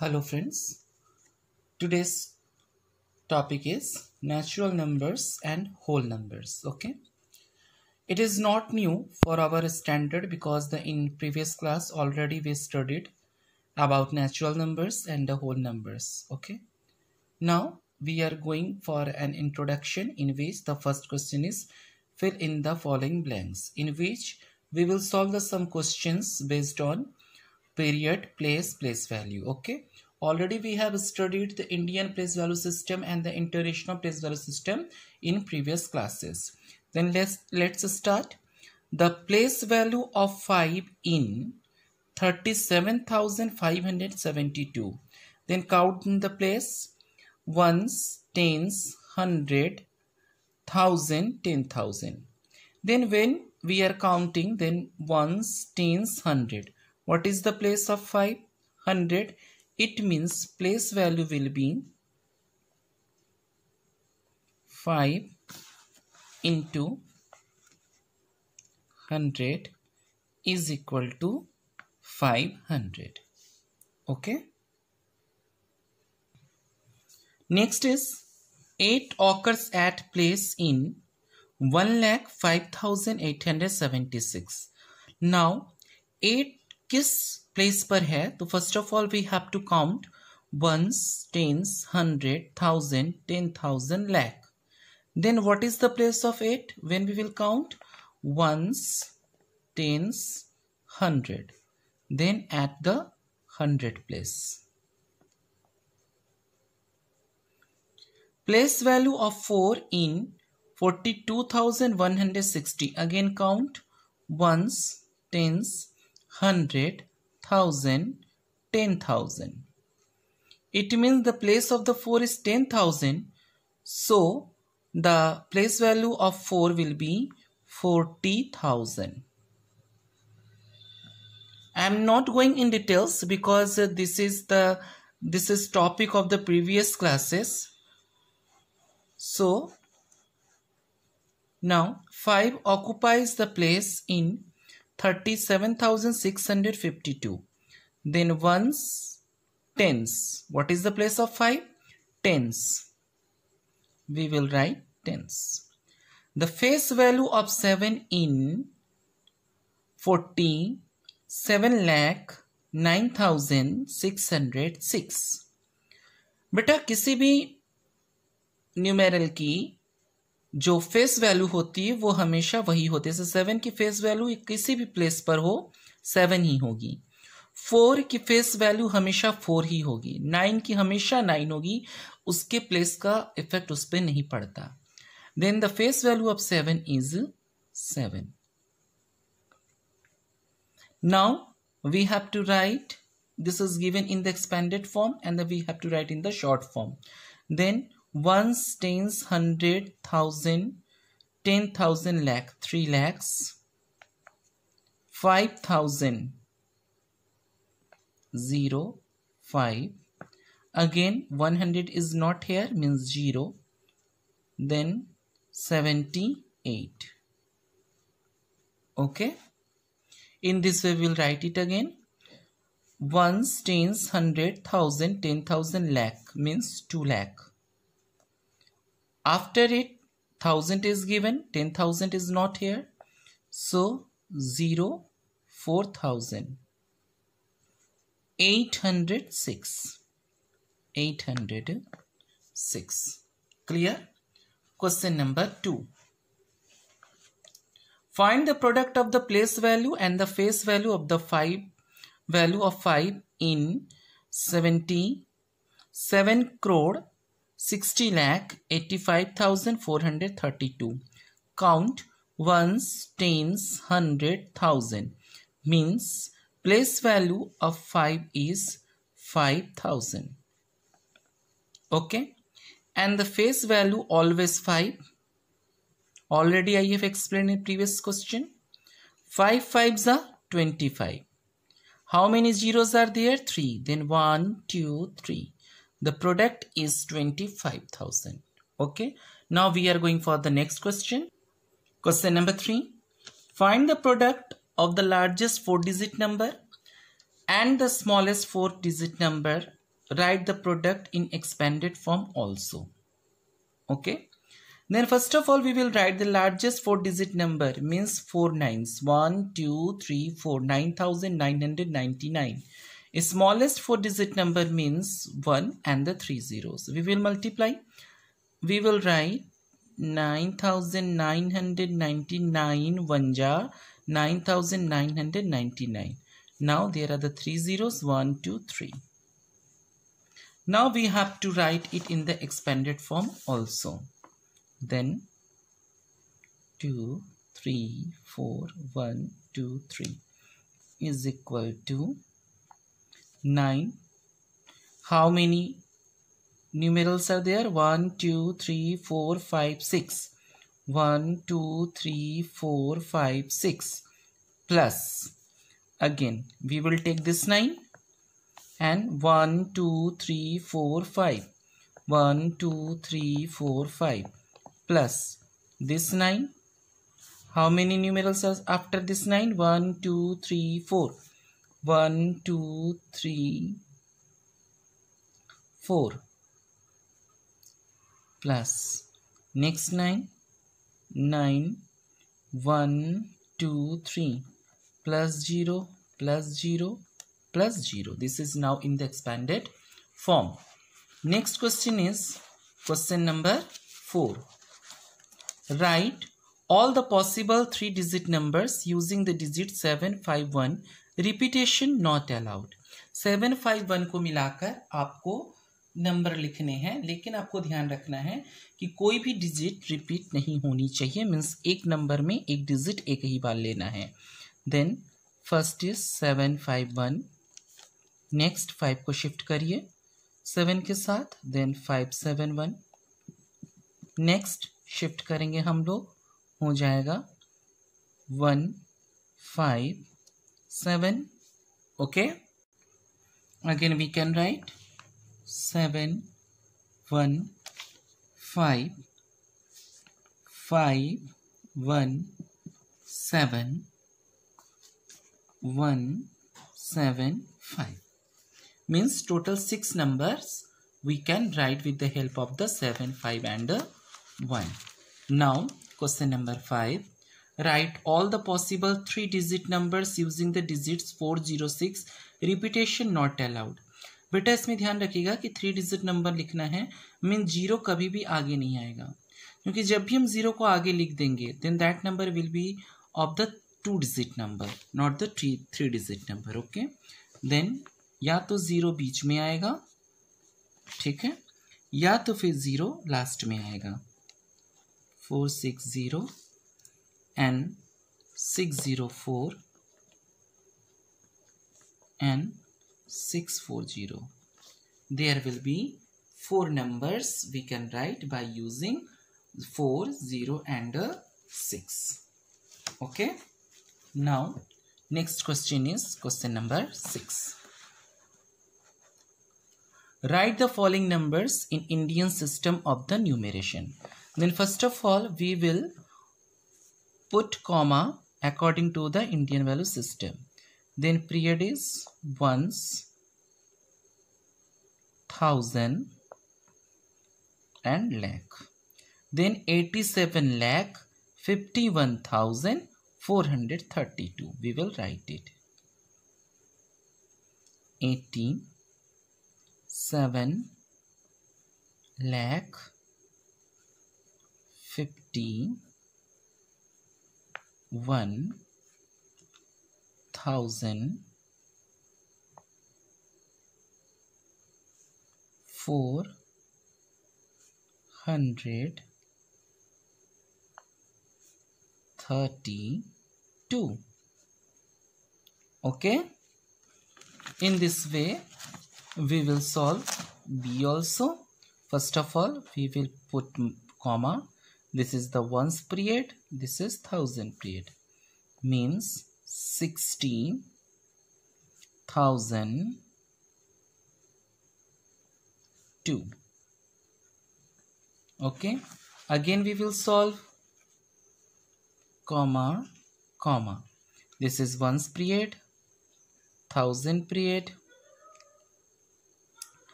Hello friends, today's topic is natural numbers and whole numbers. Okay, it is not new for our standard because in previous class already we studied about natural numbers and the whole numbers. Okay, now we are going for an introduction in which the first question is fill in the following blanks, in which we will solve some questions based on period, place value. Okay, already we have studied the Indian place value system and the international place value system in previous classes. Then let's start. The place value of 5 in 37,572. Then count in the place: ones, tens, hundred, thousand, 10,000. Then when we are counting, then ones, tens, hundred. What is the place of 5? 100. It means place value will be 5 into 100 is equal to 500. Okay. Next is 8 occurs at place in 1,05,876. Now 8 किस place पर है? तो first of all we have to count ones, tens, 100, 1000, 10,000, lakh. Then what is the place of 8 when we will count? Ones, tens, 100. Then at the 100 place. Place value of 4 in 42,160. Again count ones, tens, 100, 1000, 10,000. It means the place of the 4 is 10,000. So the place value of 4 will be 40,000. I am not going in details because this is topic of the previous classes. So now 5 occupies the place in 37,652. Then ones, tens. What is the place of 5? Tens. We will write tens. The face value of 7 in 40, 7,09,606. बेटा किसी भी numeral की जो face value होती है वो हमेशा वही होती है. 7 की फेस वैल्यू किसी भी प्लेस पर हो 7 ही होगी. 4 की फेस वैल्यू हमेशा 4 ही होगी. 9 की हमेशा 9 होगी. उसके प्लेस का इफेक्ट उस पर नहीं पड़ता. Then the face value of 7 is 7. Now we have to write, this is given in the expanded form and we have to write in the short form. Then ones, tens, 100, 1000, 10,000, lakh, 3 lakhs, 5,000, 0, 5. Again 100 is not here, means 0. Then 78. Okay. In this way we will write it again. Ones, tens, 100, 1000, 10,000, lakh means 2 lakh. After it 1000 is given, 10,000 is not here. So 0, 4,000. 806. 806. Clear? Question number 2. Find the product of the place value and the face value of the 5 in 77 crore 60 lakh 85,432. Count ones, tens, 100, 1000. Means place value of 5 is 5,000. Okay. And the face value always 5. Already I have explained in previous question. 5 5s are 25. How many zeros are there? 3. Then 1, 2, 3. The product is 25,000. Okay. Now we are going for the next question. Question number 3. Find the product of the largest 4-digit number and the smallest 4-digit number write the product in expanded form also. Okay. Then first of all, we will write the largest 4-digit number, means 4 nines. 1, 2, 3, 4, 9,999. Smallest 4-digit number means 1 and the 3 zeros. We will multiply. We will write 9,999 1 9,999. Now there are the 3 zeros, 1, 2, 3. Now we have to write it in the expanded form also. Then 2, 3, 4, 1, 2, 3 is equal to 9. How many numerals are there? 1, 2, 3, 4, 5, 6. 1, 2, 3, 4, 5, 6. Plus, again, we will take this 9 and 1, 2, 3, 4, 5. 1, 2, 3, 4, 5. Plus this 9. How many numerals are after this 9? 1, 2, 3, 4. 1, 2, 3, 4. Plus next 9. 9, 1, 2, 3. Plus 0, plus 0, plus 0. This is now in the expanded form. Next question is question number 4. Write all the possible 3-digit numbers using the digit 751. Repetition not allowed. 751 को मिलाकर आपको number लिखने हैं, लेकिन आपको ध्यान रखना है कि कोई भी डिजिट रिपीट नहीं होनी चाहिए. मीन्स एक नंबर में एक डिजिट एक ही बार लेना है. Then first is 751. नेक्स्ट 5 को शिफ्ट करिए 7 के साथ. देन 571. नेक्स्ट शिफ्ट करेंगे हम लोग, हो जाएगा 157. Okay, again we can write 7 1 5 5 1 7 1 7 5. Means total 6 numbers we can write with the help of the 7, 5 and 1. Now question number 5. Write all the possible 3-digit numbers using the digits 406. Repetition not allowed. बेटा इसमें ध्यान रखिएगा कि 3-digit number लिखना है. Mean 0 कभी भी आगे नहीं आएगा, क्योंकि जब भी हम 0 को आगे लिख देंगे then that number will be of the 2-digit number, not the 3-digit number. Okay, then या तो 0 बीच में आएगा, ठीक है, या तो फिर 0 लास्ट में आएगा. 460 and 604 and 640. There will be 4 numbers we can write by using 4, 0 and 6. Okay. Now next question is question number 6. Write the following numbers in Indian system of the numeration. Then first of all we will put comma according to the Indian value system. Then period is ones, thousand and lakh. Then 87,51,432. We will write it. 87 lakh 51,432. Okay, in this way we will solve B also. First of all we will put comma. This is the ones period, this is thousand period, means 16,002. Okay, again we will solve comma comma. This is ones period, thousand period,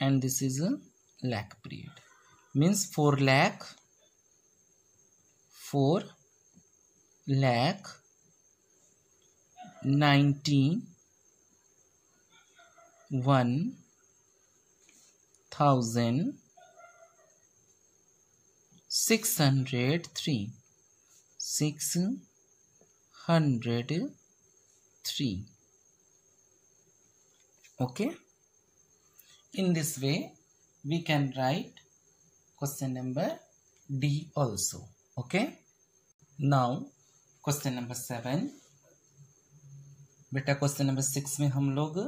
and this is a lakh period. Means 4 lakh 603. Okay. In this way we can write question number D also. Okay. Now question number 7. बेटा question number 6 में हम लोग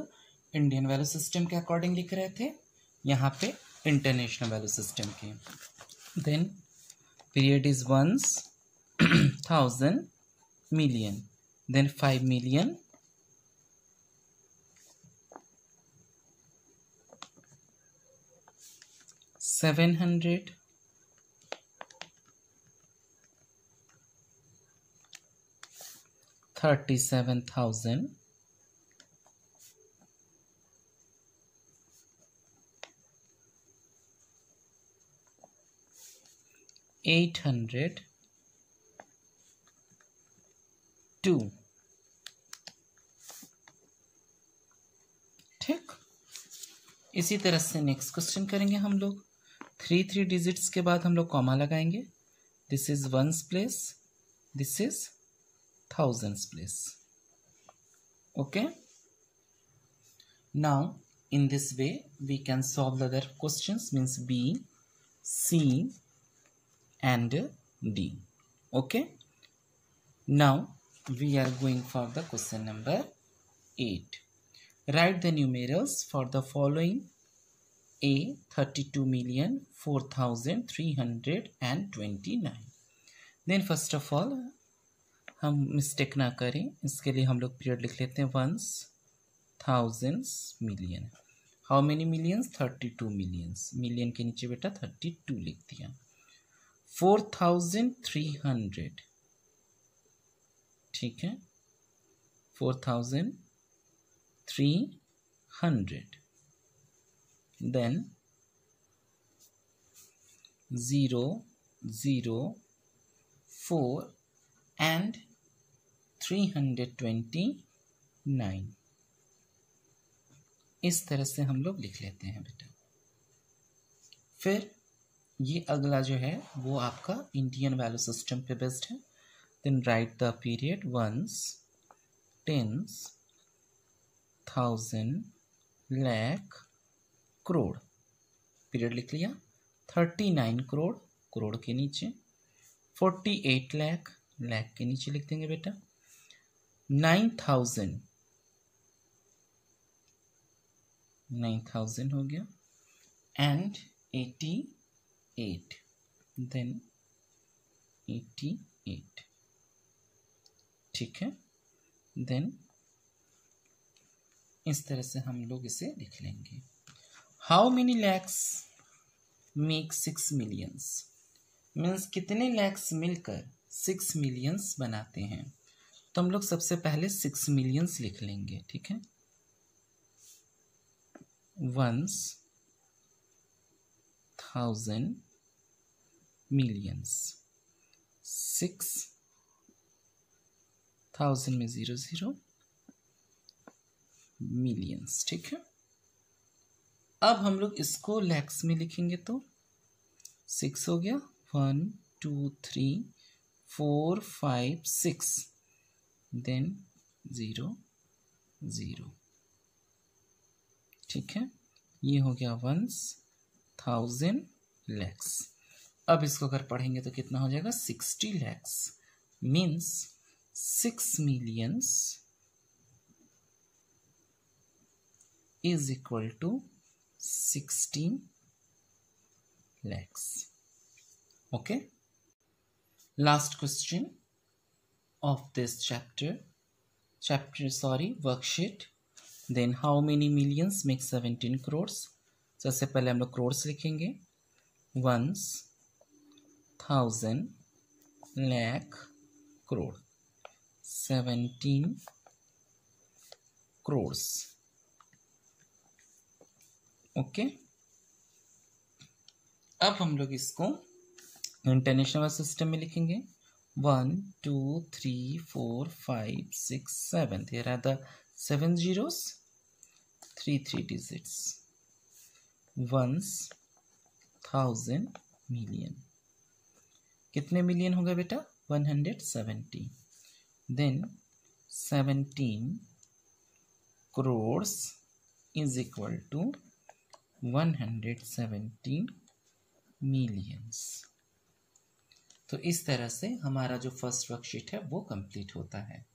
Indian value system के according लिख रहे थे, यहाँ पे इंटरनेशनल वैल्यू सिस्टम के. Then period is ones, 1000, million, then 5 million, 700, 37,000, 800, 2. ठीक. इसी तरह से नेक्स्ट क्वेश्चन करेंगे हम लोग. 3 डिजिट्स के बाद हम लोग कॉमा लगाएंगे. This is ones place, this is thousands place. Okay. Now in this way we can solve the other questions, means B, C and D. Okay. Now we are going for the question number 8. Write the numerals for the following. A 32,04,329. Then first of all हम mistake ना करें, इसके लिए हम लोग period लिख लेते हैं ones, thousands, million. How many millions? 32 millions. Million के नीचे बेटा 32 लिख दिया. 4,300. ठीक है, 4,300. Then 0, 0, 4 and 329. इस तरह से हम लोग लिख लेते हैं बेटा. फिर ये अगला जो है वो आपका इंडियन वैल्यू सिस्टम पे बेस्ड है. Then write the period ones, tens, thousand, lakh, crore. Period लिख लिया. 39 करोड़, करोड़ के नीचे. 48 लाख, लाख के नीचे लिख देंगे बेटा. 9,000, 9,000 हो गया. And 88, then 88. ठीक है. देन इस तरह से हम लोग इसे लिख लेंगे. How many lakhs make 6 millions. Means कितने लैक्स मिलकर 6 मिलियंस बनाते हैं. तो हम लोग सबसे पहले 6 मिलियंस लिख लेंगे. ठीक है. Once, thousand, millions. 6,000 में 0 0, मिलियंस. ठीक है. अब हम लोग इसको लैक्स में लिखेंगे तो 6 हो गया. 1 2 3 4 5 6, देन 0 0. ठीक है. ये हो गया वंस, थाउजेंड, लैक्स. अब इसको अगर पढ़ेंगे तो कितना हो जाएगा? 60 lakhs. Means 6 millions is equal to 16 lakhs. Okay. Last question of this worksheet. Then how many millions make 17 crores? सबसे पहले हम लोग crores लिखेंगे. Ones, thousand, lakh, crore. 17 crores. Okay. अब हम लोग इसको इंटरनेशनल सिस्टम में लिखेंगे 1 2 3 4 5 6 7 here are the 7 zeros 3 digits ones thousand million कितने मिलियन होगा बेटा 170 then 17 crores is equal to 170 millions। तो इस तरह से हमारा जो फर्स्ट वर्कशीट है वो कंप्लीट होता है।